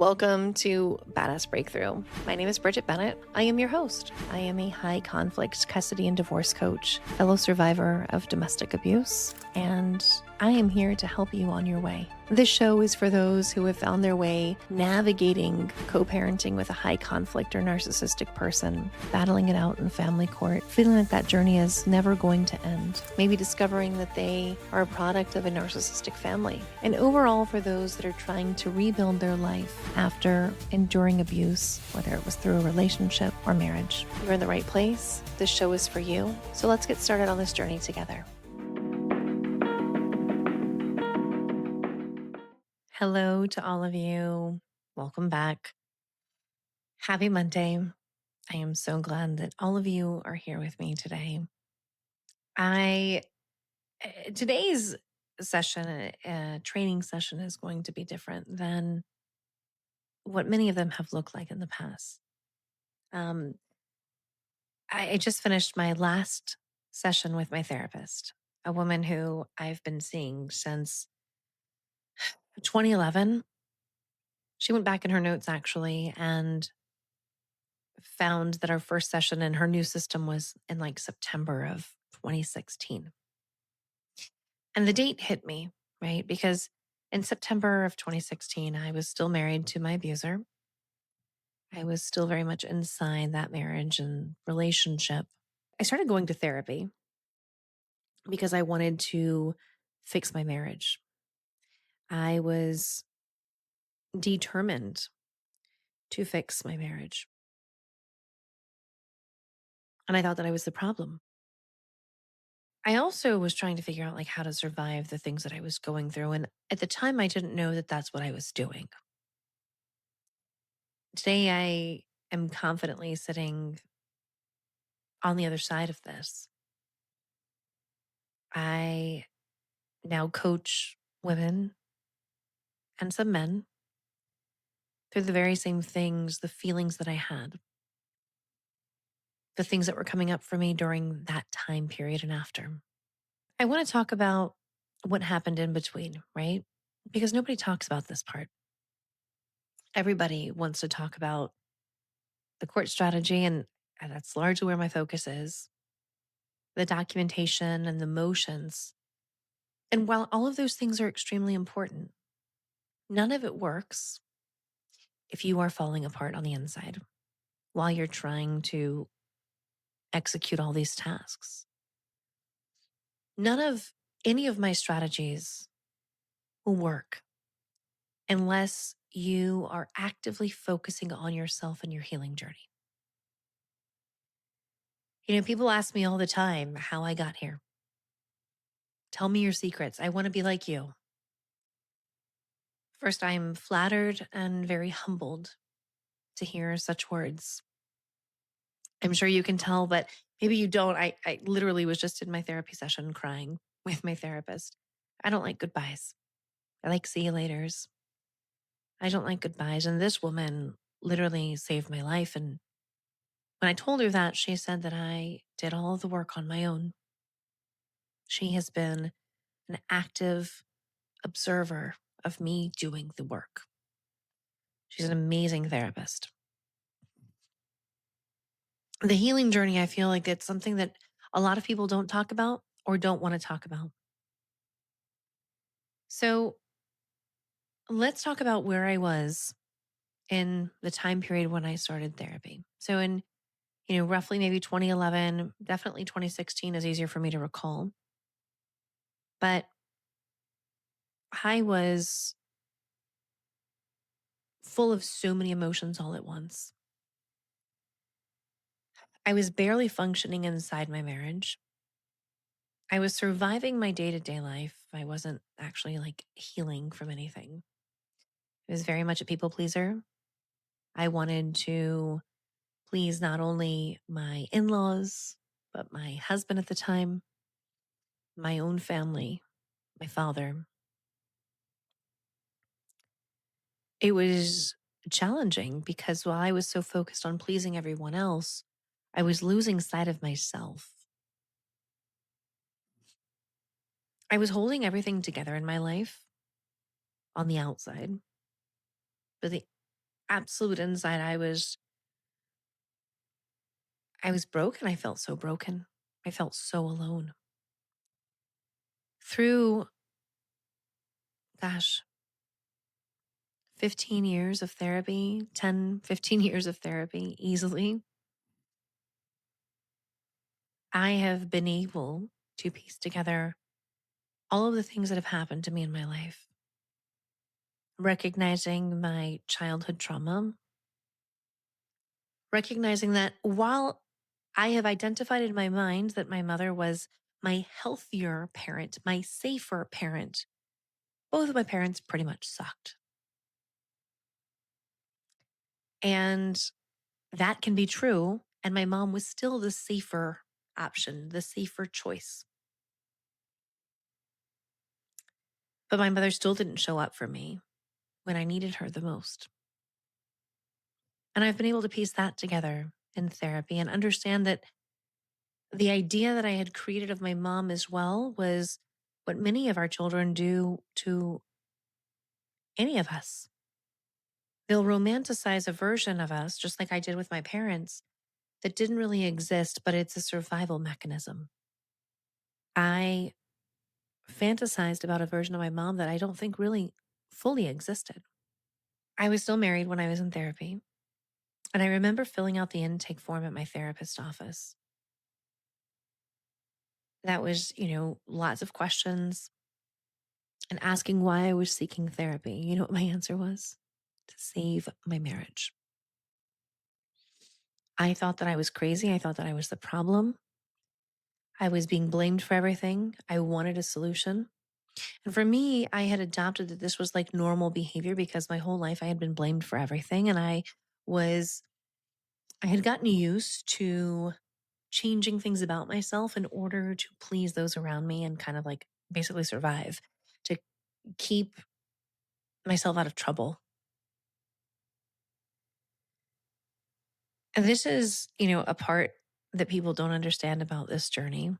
Welcome to Badass Breakthrough. My name is Bridget Bennett. I am your host. I am a high conflict custody and divorce coach, fellow survivor of domestic abuse, and I am here to help you on your way. This show is for those who have found their way navigating co-parenting with a high conflict or narcissistic person, battling it out in family court, feeling like that journey is never going to end, maybe discovering that they are a product of a narcissistic family, and overall for those that are trying to rebuild their life after enduring abuse, whether it was through a relationship or marriage. You're in the right place. This show is for you. So let's get started on this journey together. Hello to all of you. Welcome back. Happy Monday. I am so glad that all of you are here with me today. Today's session, training session, is going to be different than what many of them have looked like in the past. I just finished my last session with my therapist, a woman who I've been seeing since 2011. She went back in her notes actually and found that our first session in her new system was in like September of 2016. And the date hit me, right? Because in September of 2016, I was still married to my abuser. I was still very much inside that marriage and relationship. I started going to therapy because I wanted to fix my marriage. I was determined to fix my marriage. And I thought that I was the problem. I also was trying to figure out like how to survive the things that I was going through. And at the time, I didn't know that that's what I was doing. Today, I am confidently sitting on the other side of this. I now coach women and some men through the very same things, the feelings that I had, the things that were coming up for me during that time period and after. I want to talk about what happened in between, right? Because nobody talks about this part. Everybody wants to talk about the court strategy, and that's largely where my focus is, the documentation and the motions. And while all of those things are extremely important, none of it works if you are falling apart on the inside while you're trying to execute all these tasks. None of any of my strategies will work unless you are actively focusing on yourself and your healing journey. You know, people ask me all the time how I got here. Tell me your secrets. I want to be like you. First, I'm flattered and very humbled to hear such words. I'm sure you can tell, but maybe you don't. I literally was just in my therapy session crying with my therapist. I don't like goodbyes. I like see you laters. I don't like goodbyes. And this woman literally saved my life. And when I told her that, she said that I did all of the work on my own. She has been an active observer of me doing the work. She's an amazing therapist. The healing journey, I feel like it's something that a lot of people don't talk about or don't want to talk about. So let's talk about where I was in the time period when I started therapy. So in, roughly maybe 2011, definitely 2016 is easier for me to recall. But I was full of so many emotions all at once. I was barely functioning inside my marriage. I was surviving my day-to-day life. I wasn't actually like healing from anything. I was very much a people pleaser. I wanted to please not only my in-laws, but my husband at the time, my own family, my father. It was challenging because while I was so focused on pleasing everyone else, I was losing sight of myself. I was holding everything together in my life on the outside, but absolute inside, I was broken. I felt so broken. I felt so alone. Through, gosh, 15 years of therapy, 10, 15 years of therapy easily, I have been able to piece together all of the things that have happened to me in my life, recognizing my childhood trauma, recognizing that while I have identified in my mind that my mother was my healthier parent, my safer parent, both of my parents pretty much sucked. And that can be true. And my mom was still the safer option, the safer choice. But my mother still didn't show up for me when I needed her the most. And I've been able to piece that together in therapy and understand that the idea that I had created of my mom as well was what many of our children do to any of us. They'll romanticize a version of us, just like I did with my parents, that didn't really exist, but it's a survival mechanism. I fantasized about a version of my mom that I don't think really fully existed. I was still married when I was in therapy. And I remember filling out the intake form at my therapist's office. That was, lots of questions and asking why I was seeking therapy. You know what my answer was? To save my marriage. I thought that I was crazy. I thought that I was the problem. I was being blamed for everything. I wanted a solution. And for me, I had adopted that this was like normal behavior because my whole life I had been blamed for everything. And I had gotten used to changing things about myself in order to please those around me and kind of like basically survive, to keep myself out of trouble. And this is, a part that people don't understand about this journey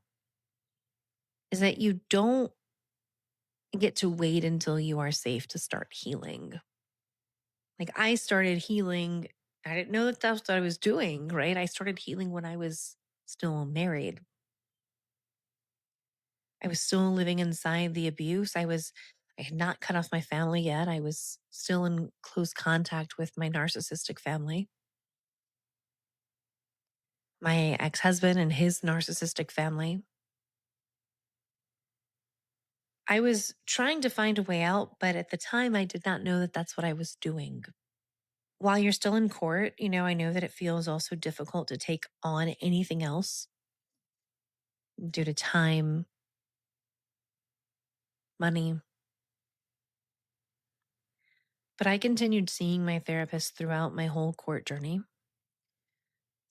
is that you don't get to wait until you are safe to start healing. Like I started healing, I didn't know that that's what I was doing, right? I started healing when I was still married. I was still living inside the abuse. I had not cut off my family yet. I was still in close contact with my narcissistic family, my ex husband and his narcissistic family. I was trying to find a way out, but at the time I did not know that that's what I was doing. While you're still in court, I know that it feels also difficult to take on anything else due to time, money. But I continued seeing my therapist throughout my whole court journey,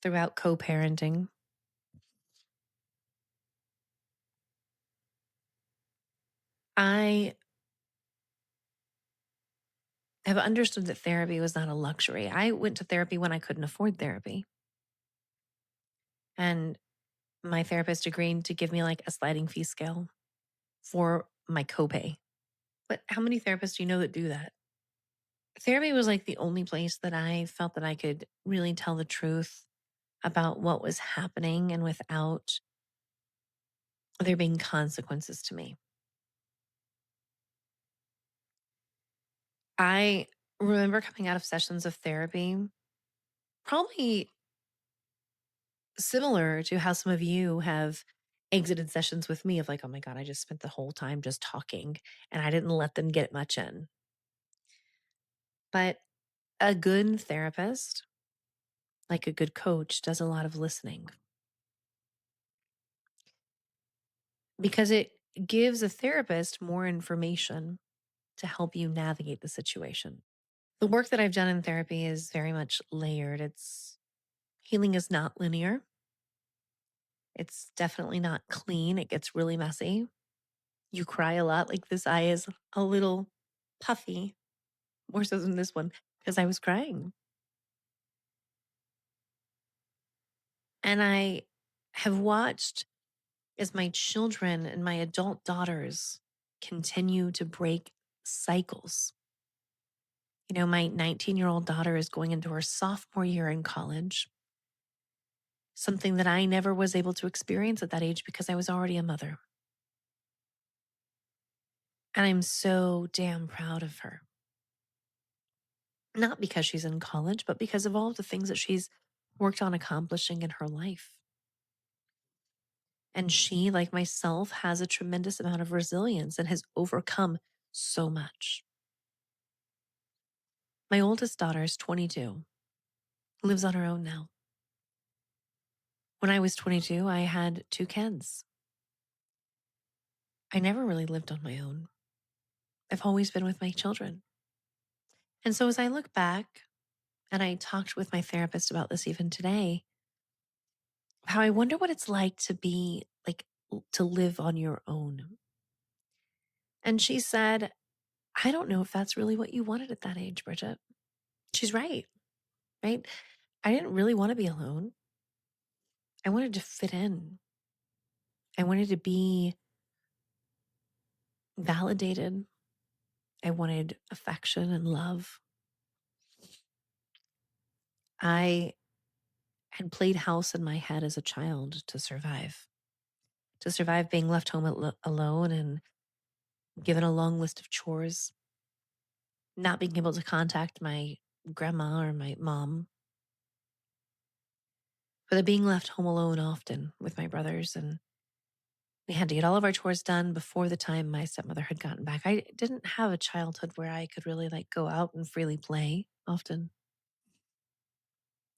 throughout co parenting. I have understood that therapy was not a luxury. I went to therapy when I couldn't afford therapy. And my therapist agreed to give me like a sliding fee scale for my copay. But how many therapists do you know that do that? Therapy was like the only place that I felt that I could really tell the truth about what was happening and without there being consequences to me. I remember coming out of sessions of therapy, probably similar to how some of you have exited sessions with me of like, oh my God, I just spent the whole time just talking and I didn't let them get much in. But a good therapist, like a good coach, does a lot of listening because it gives a therapist more information to help you navigate the situation. The work that I've done in therapy is very much layered. Healing is not linear. It's definitely not clean. It gets really messy. You cry a lot. Like this eye is a little puffy, more so than this one, because I was crying. And I have watched as my children and my adult daughters continue to break cycles. My 19-year-old daughter is going into her sophomore year in college, something that I never was able to experience at that age because I was already a mother. And I'm so damn proud of her. Not because she's in college, but because of all of the things that she's worked on accomplishing in her life. And she, like myself, has a tremendous amount of resilience and has overcome so much. My oldest daughter is 22, lives on her own now. When I was 22, I had 2 kids. I never really lived on my own. I've always been with my children. And so as I look back, and I talked with my therapist about this even today, how I wonder what it's like to be like to live on your own. And she said, I don't know if that's really what you wanted at that age, Bridget. She's right, right? I didn't really want to be alone. I wanted to fit in. I wanted to be validated. I wanted affection and love. I had played house in my head as a child to survive being left home alone and given a long list of chores, not being able to contact my grandma or my mom, for the being left home alone often with my brothers. And we had to get all of our chores done before the time my stepmother had gotten back. I didn't have a childhood where I could really like go out and freely play often.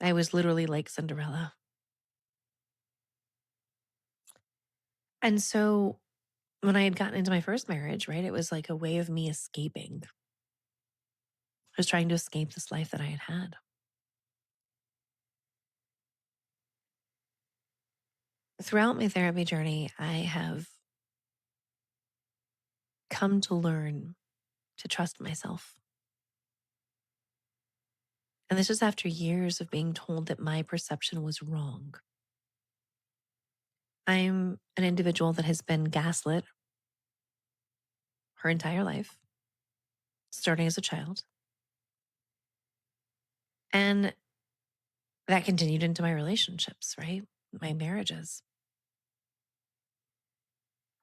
I was literally like Cinderella. And so when I had gotten into my first marriage, right, it was like a way of me escaping. I was trying to escape this life that I had had. Throughout my therapy journey, I have come to learn to trust myself. And this is after years of being told that my perception was wrong. I'm an individual that has been gaslit her entire life, starting as a child. And that continued into my relationships, right? My marriages.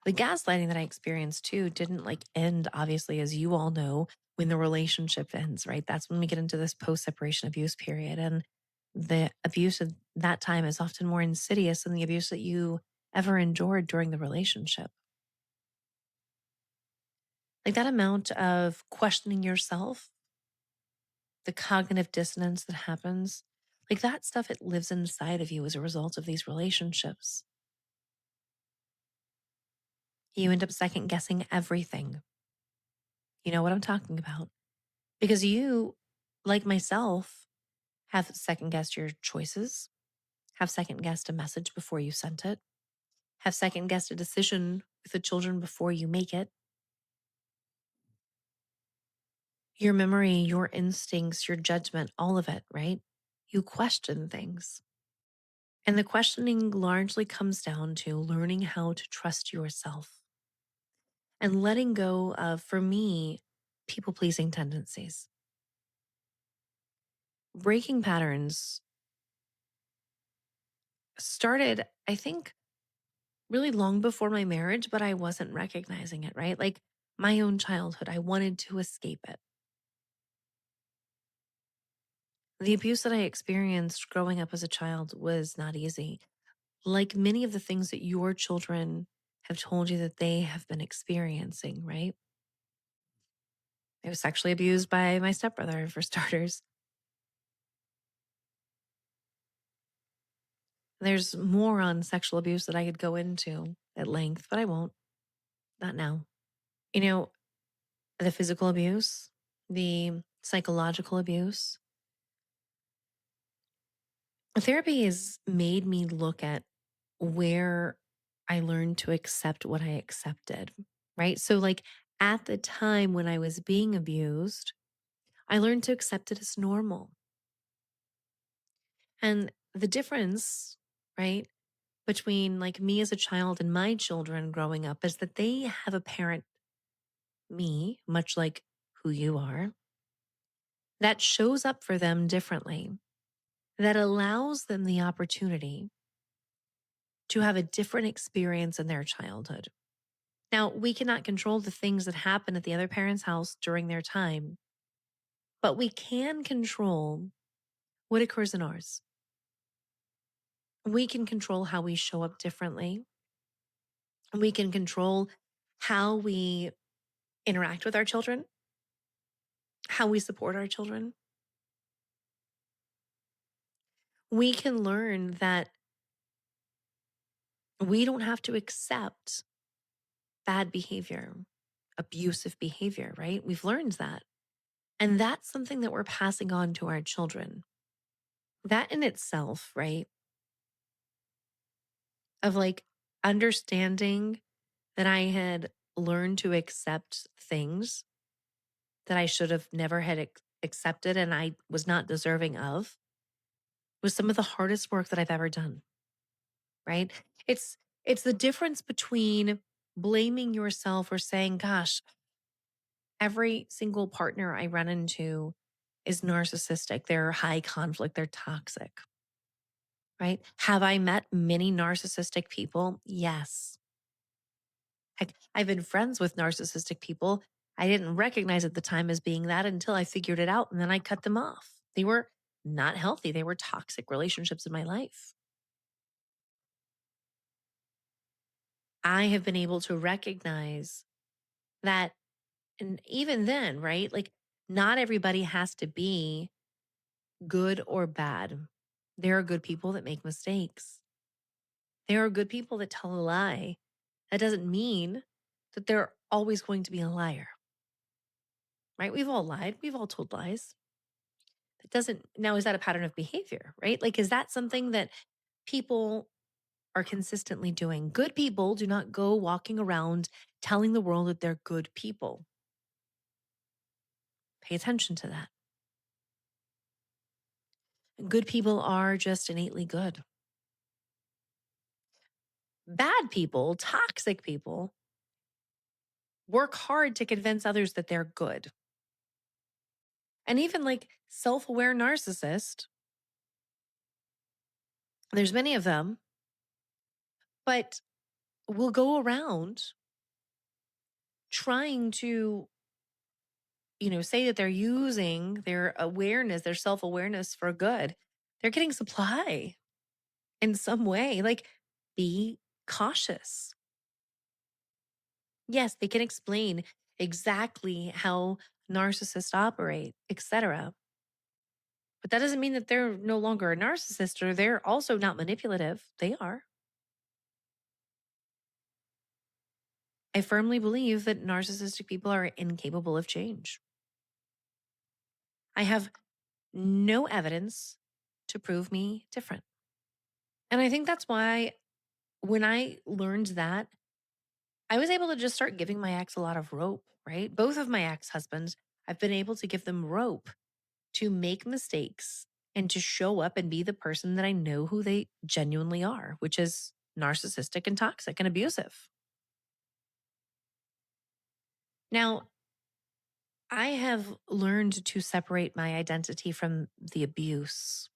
The gaslighting that I experienced too didn't like end, obviously, as you all know, when the relationship ends, right? That's when we get into this post separation abuse period. And the abuse of that time is often more insidious than the abuse that you ever endured during the relationship. Like that amount of questioning yourself, the cognitive dissonance that happens, like that stuff, it lives inside of you as a result of these relationships. You end up second guessing everything. You know what I'm talking about. Because you, like myself, have second guessed your choices, have second guessed a message before you sent it, have second guessed a decision with the children before you make it. Your memory, your instincts, your judgment, all of it, right? You question things. And the questioning largely comes down to learning how to trust yourself and letting go of, for me, people pleasing tendencies. Breaking patterns started, I think, really long before my marriage, but I wasn't recognizing it, right? Like my own childhood, I wanted to escape it. The abuse that I experienced growing up as a child was not easy. Like many of the things that your children have told you that they have been experiencing, right? I was sexually abused by my stepbrother, for starters. There's more on sexual abuse that I could go into at length, but I won't. Not now. You know, the physical abuse, the psychological abuse. Therapy has made me look at where I learned to accept what I accepted, right? So, like at the time when I was being abused, I learned to accept it as normal. And the difference, right, between like me as a child and my children growing up is that they have a parent, me, much like who you are, that shows up for them differently, that allows them the opportunity to have a different experience in their childhood. Now, we cannot control the things that happen at the other parent's house during their time, but we can control what occurs in ours. We can control how we show up differently. We can control how we interact with our children, how we support our children. We can learn that we don't have to accept bad behavior, abusive behavior, right? We've learned that. And that's something that we're passing on to our children. That in itself, right? Of like understanding that I had learned to accept things that I should have never had accepted and I was not deserving of was some of the hardest work that I've ever done, right? It's the difference between blaming yourself or saying, gosh, every single partner I run into is narcissistic. They're high conflict, they're toxic, right? Have I met many narcissistic people? Yes. Heck, I've been friends with narcissistic people. I didn't recognize at the time as being that until I figured it out and then I cut them off. They were not healthy. They were toxic relationships in my life. I have been able to recognize that, and even then, right? Like, not everybody has to be good or bad. There are good people that make mistakes. There are good people that tell a lie. That doesn't mean that they're always going to be a liar, right? We've all lied. We've all told lies. That doesn't, now, is that a pattern of behavior, right? Like, is that something that people are consistently doing? Good people do not go walking around telling the world that they're good people. Pay attention to that. Good people are just innately good. Bad people, toxic people, work hard to convince others that they're good. And even like self-aware narcissist, there's many of them, but will go around trying to, say that they're using their awareness, their self-awareness for good. They're getting supply in some way. Like, be cautious. Yes, they can explain exactly how narcissists operate, etc. But that doesn't mean that they're no longer a narcissist or they're also not manipulative. They are. I firmly believe that narcissistic people are incapable of change. I have no evidence to prove me different. And I think that's why when I learned that, I was able to just start giving my ex a lot of rope, right? Both of my ex husbands, I've been able to give them rope to make mistakes and to show up and be the person that I know who they genuinely are, which is narcissistic and toxic and abusive. Now, I have learned to separate my identity from the abuse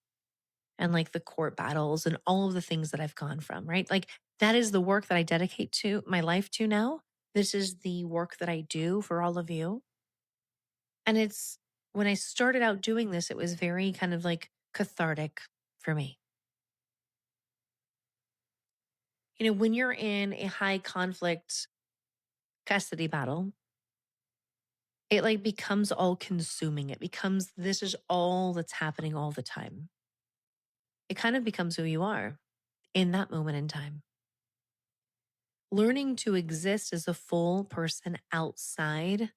and like the court battles and all of the things that I've gone from, right? Like, that is the work that I dedicate to my life to now. This is the work that I do for all of you. And it's when I started out doing this, it was very kind of like cathartic for me. When you're in a high conflict custody battle, it like becomes all consuming. It becomes, this is all that's happening all the time. It kind of becomes who you are in that moment in time. Learning to exist as a full person outside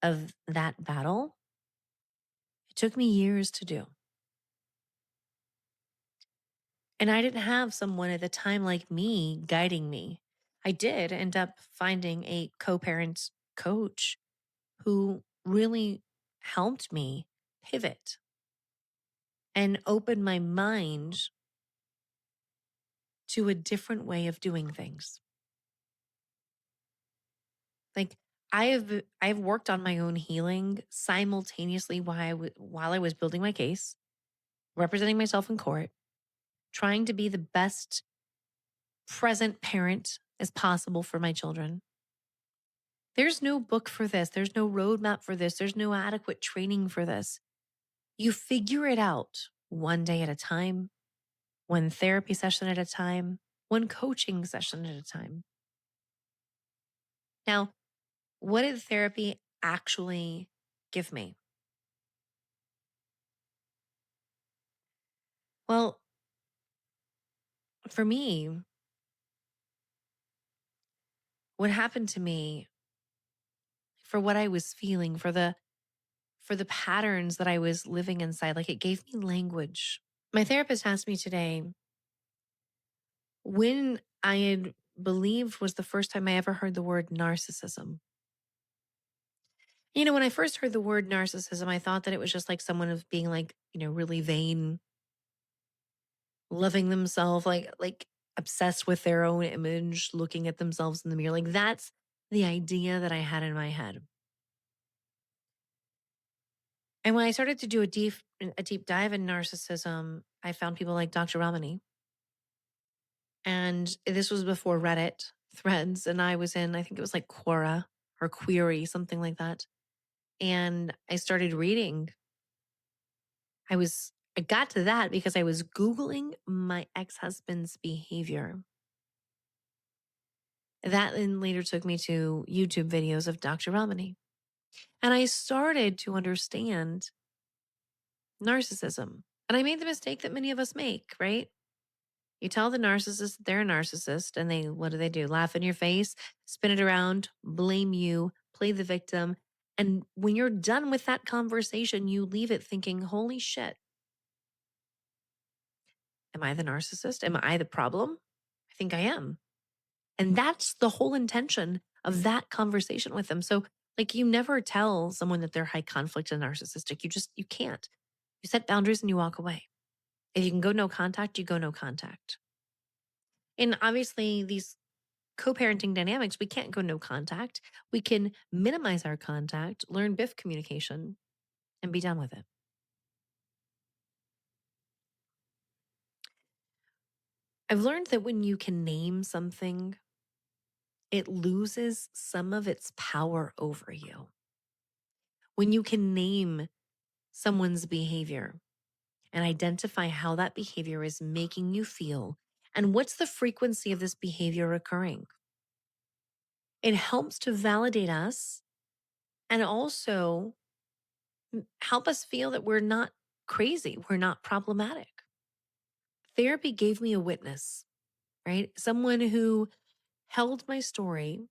of that battle, it took me years to do. And I didn't have someone at the time like me guiding me. I did end up finding a co parent coach who really helped me pivot and open my mind to a different way of doing things. Like, I've worked on my own healing simultaneously while I was building my case, representing myself in court, trying to be the best present parent as possible for my children. There's no book for this. There's no roadmap for this. There's no adequate training for this. You figure it out one day at a time, one therapy session at a time, one coaching session at a time. Now, what did therapy actually give me? Well, for me, what happened to me, for what I was feeling, for the patterns that I was living inside, like it gave me language. My therapist asked me today when I had believed was the first time I ever heard the word narcissism. When I first heard the word narcissism, I thought that it was just like someone of being like, really vain, loving themselves, like obsessed with their own image, looking at themselves in the mirror. Like that's the idea that I had in my head. And when I started to do a deep dive in narcissism, I found people like Dr. Ramani. And this was before Reddit threads. And I was in, I think it was like Quora or Query, something like that. And I started reading. I got to that because I was Googling my ex-husband's behavior. That then later took me to YouTube videos of Dr. Ramani. And I started to understand narcissism. And I made the mistake that many of us make, right? You tell the narcissist that they're a narcissist and what do? Laugh in your face, spin it around, blame you, play the victim. And when you're done with that conversation, you leave it thinking, holy shit, am I the narcissist? Am I the problem? I think I am. And that's the whole intention of that conversation with them. So like you never tell someone that they're high conflict and narcissistic. You can't. You set boundaries and you walk away. If you can go no contact, you go no contact. And obviously these co-parenting dynamics, we can't go no contact. We can minimize our contact, learn BIF communication, and be done with it. I've learned that when you can name something, it loses some of its power over you. When you can name someone's behavior and identify how that behavior is making you feel and what's the frequency of this behavior occurring, it helps to validate us and also help us feel that we're not crazy, we're not problematic. Therapy gave me a witness, right? Someone who held my story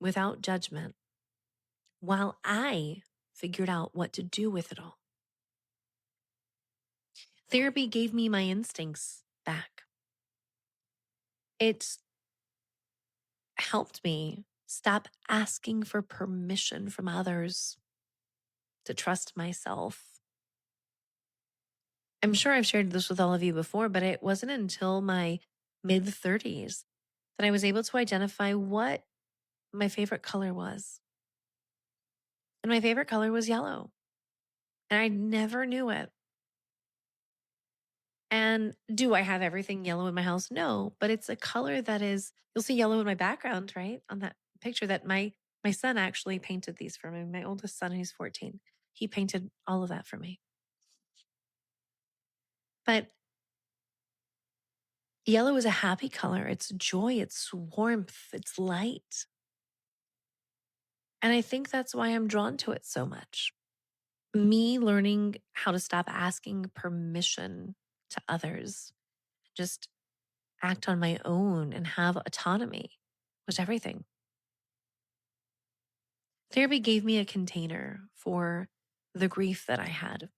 without judgment while I figured out what to do with it all. Therapy gave me my instincts back. It's helped me stop asking for permission from others to trust myself. I'm sure I've shared this with all of you before, but it wasn't until my mid 30s that I was able to identify what my favorite color was. And my favorite color was yellow. And I never knew it. And do I have everything yellow in my house? No, but it's a color that is, you'll see yellow in my background, right? On that picture that my son actually painted these for me. My oldest son, he's 14. He painted all of that for me. But yellow is a happy color. It's joy, it's warmth, it's light. And I think that's why I'm drawn to it so much. Me learning how to stop asking permission to others, just act on my own and have autonomy was everything. Therapy gave me a container for the grief that I had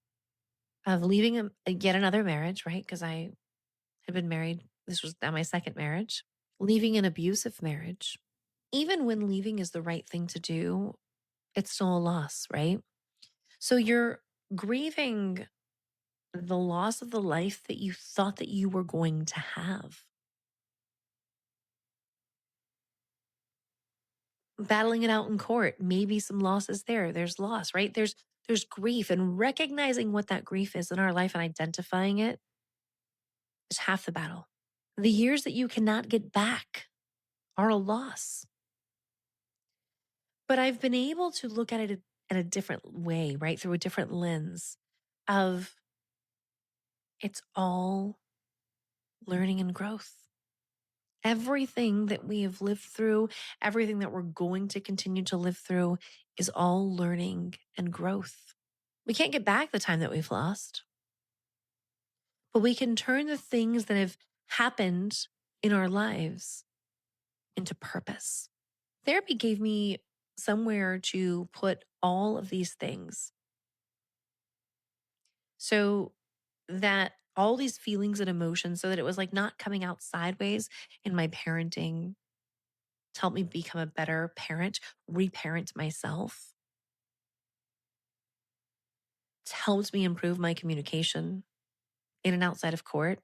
of leaving yet another marriage, right? Because I had been married. This was now my second marriage, leaving an abusive marriage. Even when leaving is the right thing to do, it's still a loss, right? So you're grieving the loss of the life that you thought that you were going to have. battling it out in court. Maybe some losses there. There's loss, right? There's grief, and recognizing what that grief is in our life and identifying it is half the battle. The years that you cannot get back are a loss. But I've been able to look at it in a different way, right? Through a different lens of it's all learning and growth. Everything that we have lived through, everything that we're going to continue to live through is all learning and growth. We can't get back the time that we've lost, but we can turn the things that have happened in our lives into purpose. Therapy gave me somewhere to put all of these things so that all these feelings and emotions, so that it was like not coming out sideways in my parenting to help me become a better parent, reparent myself. It's helped me improve my communication in and outside of court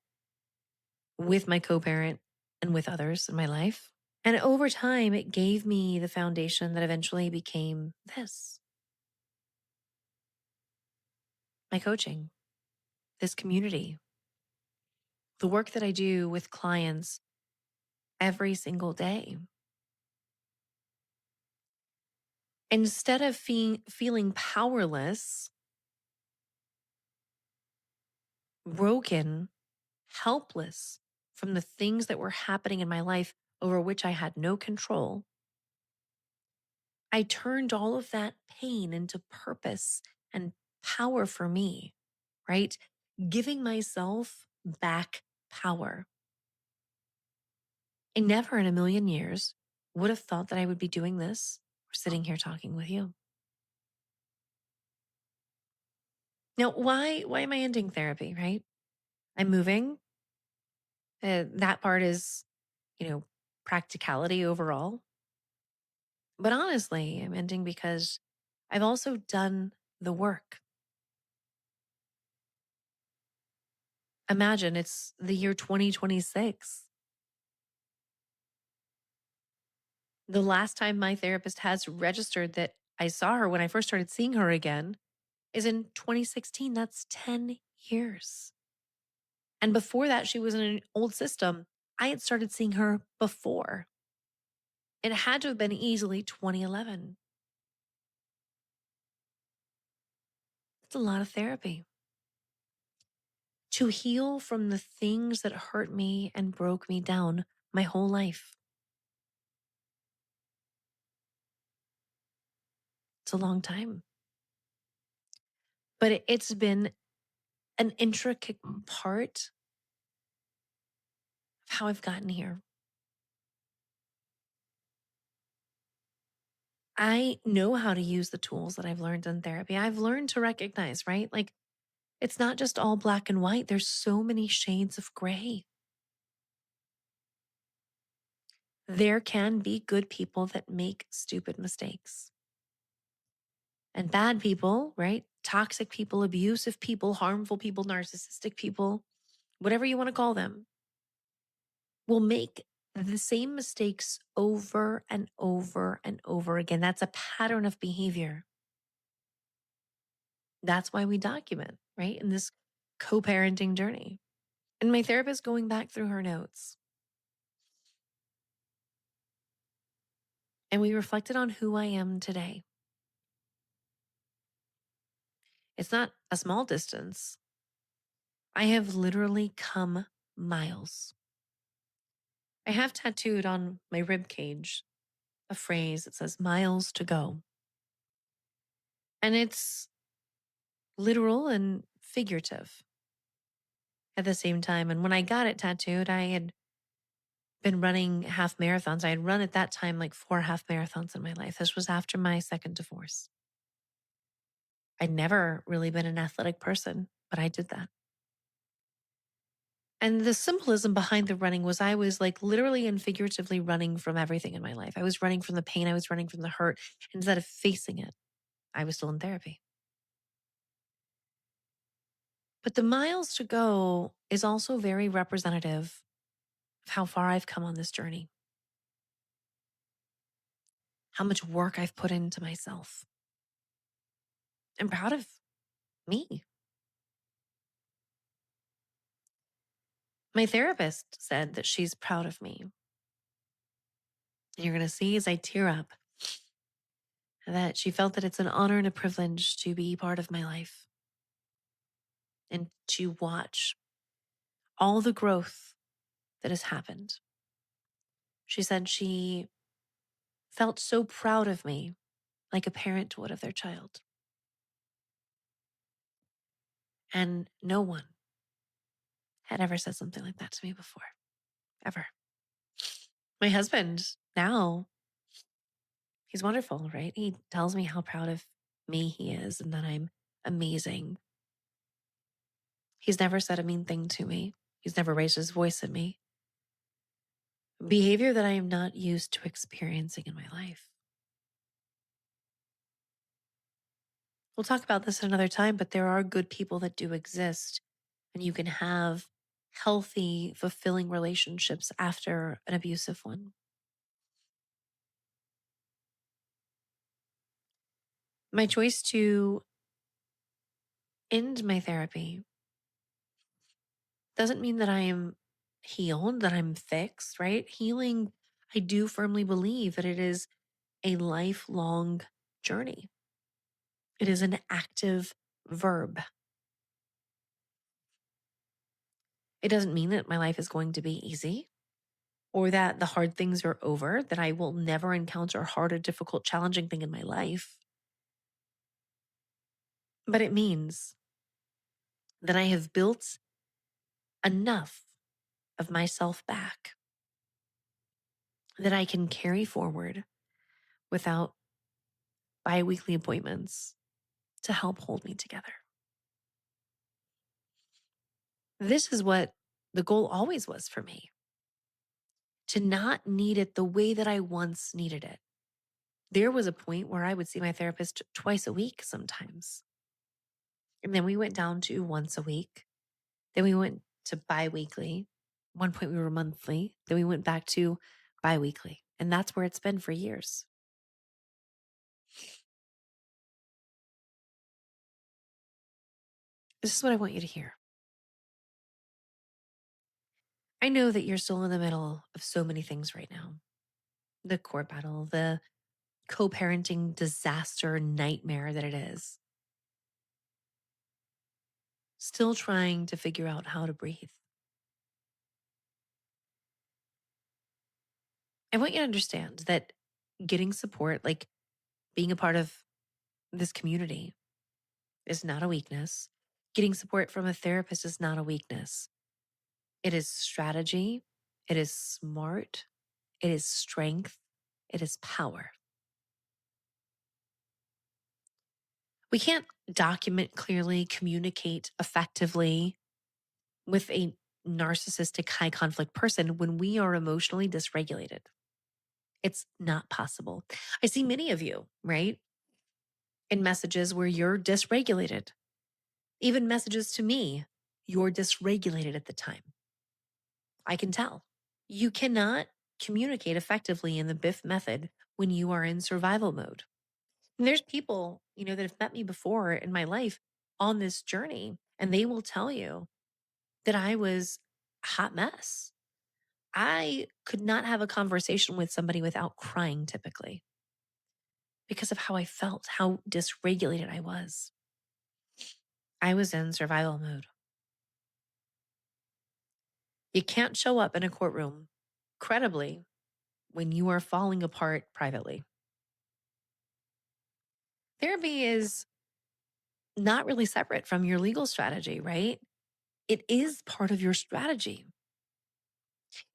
with my co-parent and with others in my life. And over time, it gave me the foundation that eventually became this, my coaching, this community, the work that I do with clients every single day. Instead of feeling powerless, broken, helpless from the things that were happening in my life over which I had no control, I turned all of that pain into purpose and power for me, right? Giving myself back power. I never in a million years would have thought that I would be doing this or sitting here talking with you. Now, why am I ending therapy, right? I'm moving. That part is, you know, practicality overall. But honestly, I'm ending because I've also done the work. Imagine it's the year 2026. The last time my therapist has registered that I saw her when I first started seeing her again is in 2016. That's 10 years. And before that, she was in an old system. I had started seeing her before. It had to have been easily 2011. It's a lot of therapy to heal from the things that hurt me and broke me down my whole life. It's a long time, but it's been an intricate part of how I've gotten here. I know how to use the tools that I've learned in therapy. I've learned to recognize, right? Like, it's not just all black and white. There's so many shades of gray. There can be good people that make stupid mistakes. And bad people, right? Toxic people, abusive people, harmful people, narcissistic people, whatever you want to call them, will make the same mistakes over and over and over again. That's a pattern of behavior. That's why we document, right? In this co-parenting journey. And my therapist going back through her notes. And we reflected on who I am today. It's not a small distance. I have literally come miles. I have tattooed on my rib cage a phrase that says miles to go. And it's literal and figurative at the same time. And when I got it tattooed, I had been running half marathons. I had run at that time like 4 half marathons in my life. This was after my second divorce. I'd never really been an athletic person, but I did that. And the symbolism behind the running was I was like literally and figuratively running from everything in my life. I was running from the pain. I was running from the hurt. Instead of facing it, I was still in therapy. But the miles to go is also very representative of how far I've come on this journey. how much work I've put into myself. I'm proud of me. My therapist said that she's proud of me. And you're going to see as I tear up that she felt that it's an honor and a privilege to be part of my life and to watch all the growth that has happened. She said she felt so proud of me, like a parent would of their child. And no one had ever said something like that to me before, ever. My husband now, he's wonderful, right? He tells me how proud of me he is and that I'm amazing. He's never said a mean thing to me. He's never raised his voice at me. Behavior that I am not used to experiencing in my life. We'll talk about this another time, but there are good people that do exist, and you can have healthy, fulfilling relationships after an abusive one. My choice to end my therapy doesn't mean that I am healed, that I'm fixed, right? Healing, I do firmly believe that it is a lifelong journey. It is an active verb. It doesn't mean that my life is going to be easy or that the hard things are over, that I will never encounter a hard or difficult, challenging thing in my life. But it means that I have built enough of myself back that I can carry forward without biweekly appointments to help hold me together. This is what the goal always was for me, to not need it the way that I once needed it. There was a point where I would see my therapist twice a week sometimes. And then we went down to once a week. Then we went to biweekly. One point we were monthly. Then we went back to biweekly. And that's where it's been for years. This is what I want you to hear. I know that you're still in the middle of so many things right now. The court battle, the co-parenting disaster nightmare that it is. Still trying to figure out how to breathe. I want you to understand that getting support, like being a part of this community, is not a weakness. Getting support from a therapist is not a weakness. It is strategy. It is smart. It is strength. It is power. We can't document clearly, communicate effectively with a narcissistic, high conflict person when we are emotionally dysregulated. It's not possible. I see many of you, right, in messages where you're dysregulated. Even messages to me, you're dysregulated at the time. I can tell. You cannot communicate effectively in the BIF method when you are in survival mode. And there's people, that have met me before in my life on this journey, and they will tell you that I was a hot mess. I could not have a conversation with somebody without crying typically because of how I felt, how dysregulated I was. I was in survival mode. You can't show up in a courtroom credibly when you are falling apart privately. Therapy is not really separate from your legal strategy, right? It is part of your strategy.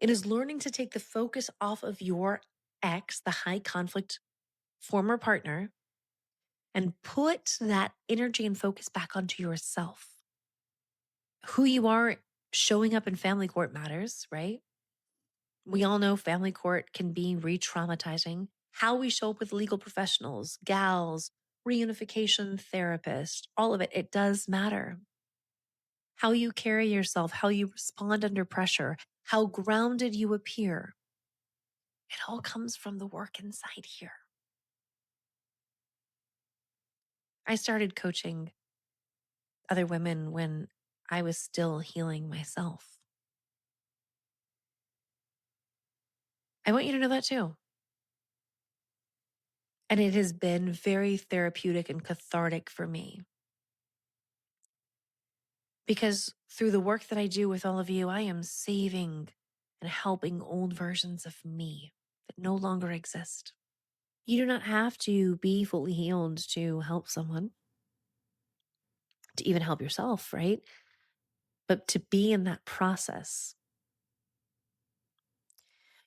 It is learning to take the focus off of your ex, the high conflict former partner, and put that energy and focus back onto yourself. Who you are showing up in family court matters, right? We all know family court can be re-traumatizing. How we show up with legal professionals, gals, reunification therapists, all of it, it does matter. How you carry yourself, how you respond under pressure, how grounded you appear. It all comes from the work inside here. I started coaching other women when I was still healing myself. I want you to know that too. And it has been very therapeutic and cathartic for me because through the work that I do with all of you, I am saving and helping old versions of me that no longer exist. You do not have to be fully healed to help someone, to even help yourself, right? But to be in that process.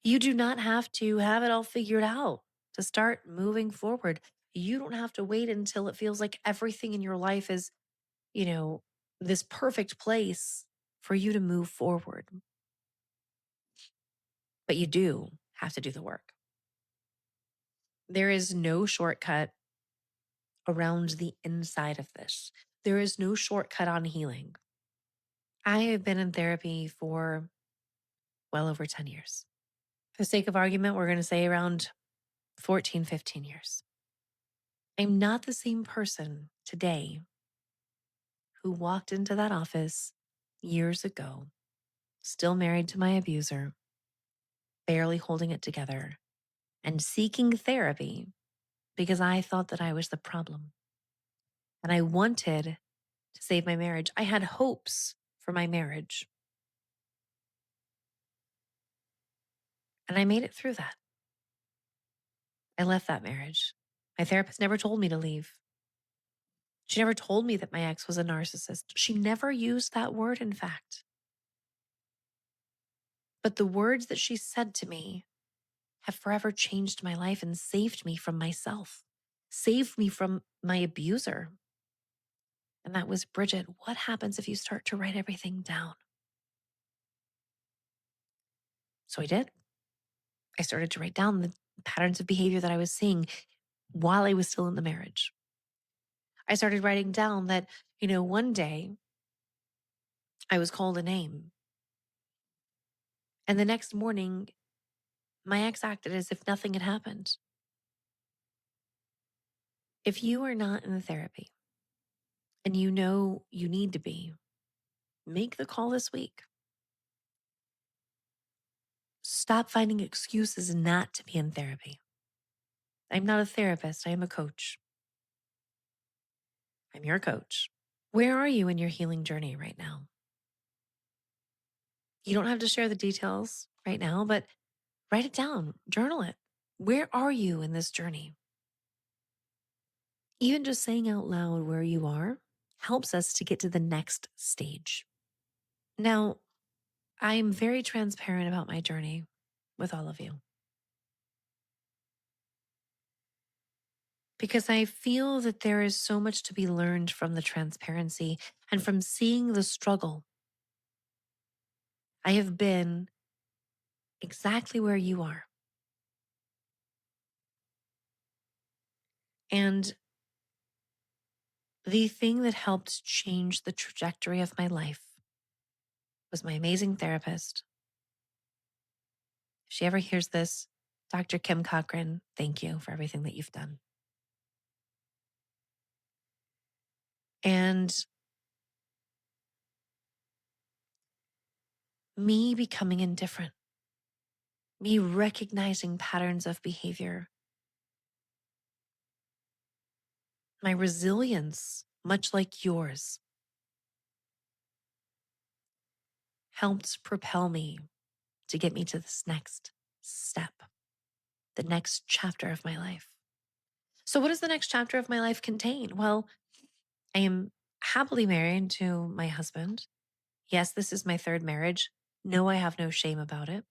You do not have to have it all figured out to start moving forward. You don't have to wait until it feels like everything in your life is, this perfect place for you to move forward. But you do have to do the work. There is no shortcut around the inside of this. There is no shortcut on healing. I have been in therapy for well over 10 years. For the sake of argument, we're going to say around 14, 15 years. I'm not the same person today who walked into that office years ago, still married to my abuser, barely holding it together, and seeking therapy because I thought that I was the problem. And I wanted to save my marriage. I had hopes for my marriage. And I made it through that. I left that marriage. My therapist never told me to leave. She never told me that my ex was a narcissist. She never used that word, in fact. But the words that she said to me have forever changed my life and saved me from myself, saved me from my abuser. And that was, Bridget, what happens if you start to write everything down? So I did. I started to write down the patterns of behavior that I was seeing while I was still in the marriage. I started writing down that, one day I was called a name. And the next morning, my ex acted as if nothing had happened. If you are not in the therapy and you know you need to be, make the call this week. Stop finding excuses not to be in therapy. I'm not a therapist. I am a coach. I'm your coach. Where are you in your healing journey right now? You don't have to share the details right now, but write it down, journal it. Where are you in this journey? Even just saying out loud where you are helps us to get to the next stage. Now, I'm very transparent about my journey with all of you because I feel that there is so much to be learned from the transparency and from seeing the struggle. I have been exactly where you are. And the thing that helped change the trajectory of my life was my amazing therapist. If she ever hears this, Dr. Kim Cochran, thank you for everything that you've done. And me becoming indifferent, me recognizing patterns of behavior, my resilience, much like yours, helped propel me to get me to this next step, the next chapter of my life. So, what does the next chapter of my life contain? Well, I am happily married to my husband. Yes, this is my third marriage. No, I have no shame about it.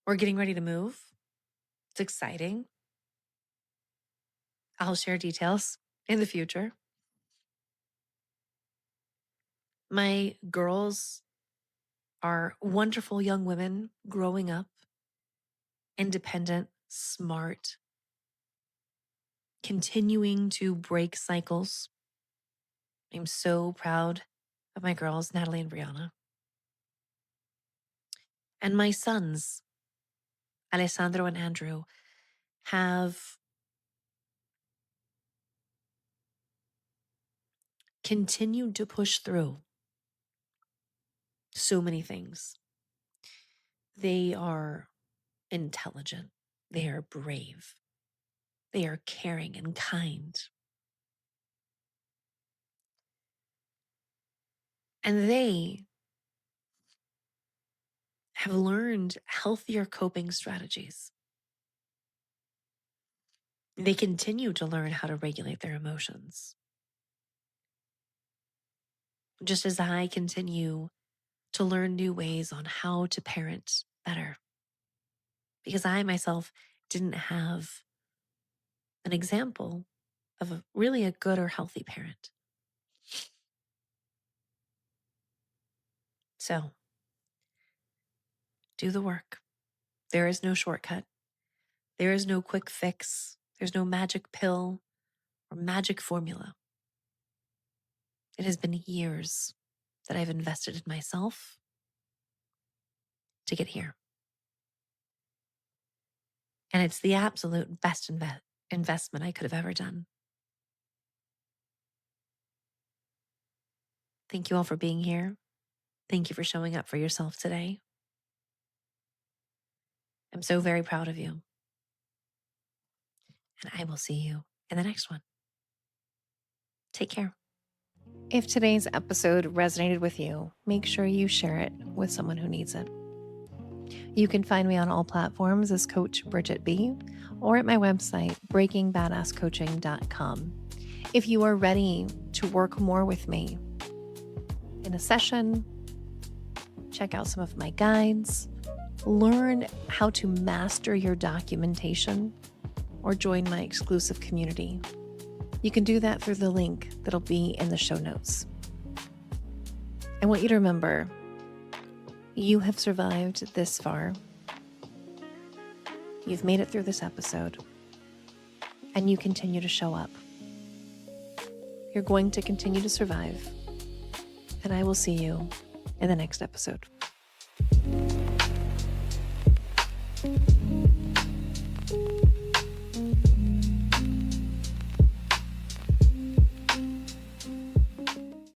We're getting ready to move. It's exciting. I'll share details in the future. My girls are wonderful young women growing up, independent, smart, continuing to break cycles. I'm so proud of my girls, Natalie and Brianna. And my sons, Alessandro and Andrew, have continued to push through so many things. They are intelligent. They are brave. They are caring and kind. And they have learned healthier coping strategies. They continue to learn how to regulate their emotions. Just as I continue to learn new ways on how to parent better. Because I myself didn't have an example of really a good or healthy parent. So, do the work. There is no shortcut. There is no quick fix. There's no magic pill or magic formula. It has been years that I've invested in myself to get here. And it's the absolute best investment I could have ever done. Thank you all for being here. Thank you for showing up for yourself today. I'm so very proud of you. And I will see you in the next one. Take care. If today's episode resonated with you, make sure you share it with someone who needs it. You can find me on all platforms as Coach Bridget B, or at my website, breakingbadasscoaching.com. If you are ready to work more with me in a session, check out some of my guides, learn how to master your documentation, or join my exclusive community, you can do that through the link that'll be in the show notes. I want you to remember, you have survived this far. You've made it through this episode, and you continue to show up. You're going to continue to survive, and I will see you in the next episode.